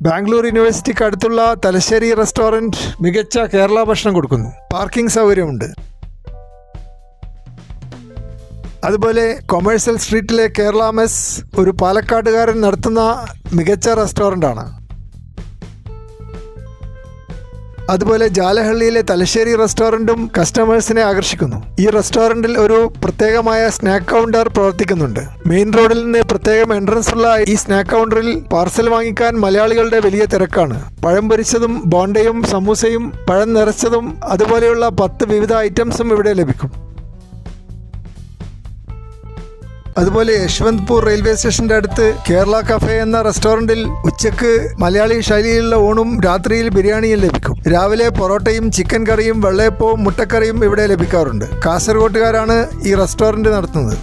ബാംഗ്ലൂർ യൂണിവേഴ്സിറ്റിക്ക് അടുത്തുള്ള തലശ്ശേരി റെസ്റ്റോറൻറ്റ് മികച്ച കേരള ഭക്ഷണം കൊടുക്കുന്നു. പാർക്കിംഗ് സൗകര്യമുണ്ട്. അതുപോലെ കൊമേഴ്സ്യൽ സ്ട്രീറ്റിലെ കേരള മെസ് ഒരു പാലക്കാടുകാരൻ നടത്തുന്ന മികച്ച റെസ്റ്റോറൻ്റാണ്. അതുപോലെ ജാലഹള്ളിയിലെ തലശ്ശേരി റെസ്റ്റോറൻറ്റും കസ്റ്റമേഴ്സിനെ ആകർഷിക്കുന്നു. ഈ റെസ്റ്റോറൻറ്റിൽ ഒരു പ്രത്യേകമായ സ്നാക്ക് കൗണ്ടർ പ്രവർത്തിക്കുന്നുണ്ട്. മെയിൻ റോഡിൽ നിന്ന് പ്രത്യേകം എൻട്രൻസ് ഉള്ള ഈ സ്നാക്ക് കൗണ്ടറിൽ പാർസൽ വാങ്ങിക്കാൻ മലയാളികളുടെ വലിയ തിരക്കാണ്. പഴം പൊരിച്ചതും ബോണ്ടയും സമൂസയും പഴം നിറച്ചതും അതുപോലെയുള്ള 10 വിവിധ ഐറ്റംസും ഇവിടെ ലഭിക്കും. അതുപോലെ യശ്വന്ത്പൂർ റെയിൽവേ സ്റ്റേഷൻ്റെ അടുത്ത് കേരള കഫേ എന്ന റെസ്റ്റോറൻറ്റിൽ ഉച്ചക്ക് മലയാളി ശൈലിയിലുള്ള ഊണും രാത്രിയിൽ ബിരിയാണിയും ലഭിക്കും. രാവിലെ പൊറോട്ടയും ചിക്കൻ കറിയും വെള്ളയപ്പവും മുട്ടക്കറിയും ഇവിടെ ലഭിക്കാറുണ്ട്. കാസർഗോട്ടുകാരാണ് ഈ റെസ്റ്റോറൻറ്റ് നടത്തുന്നത്.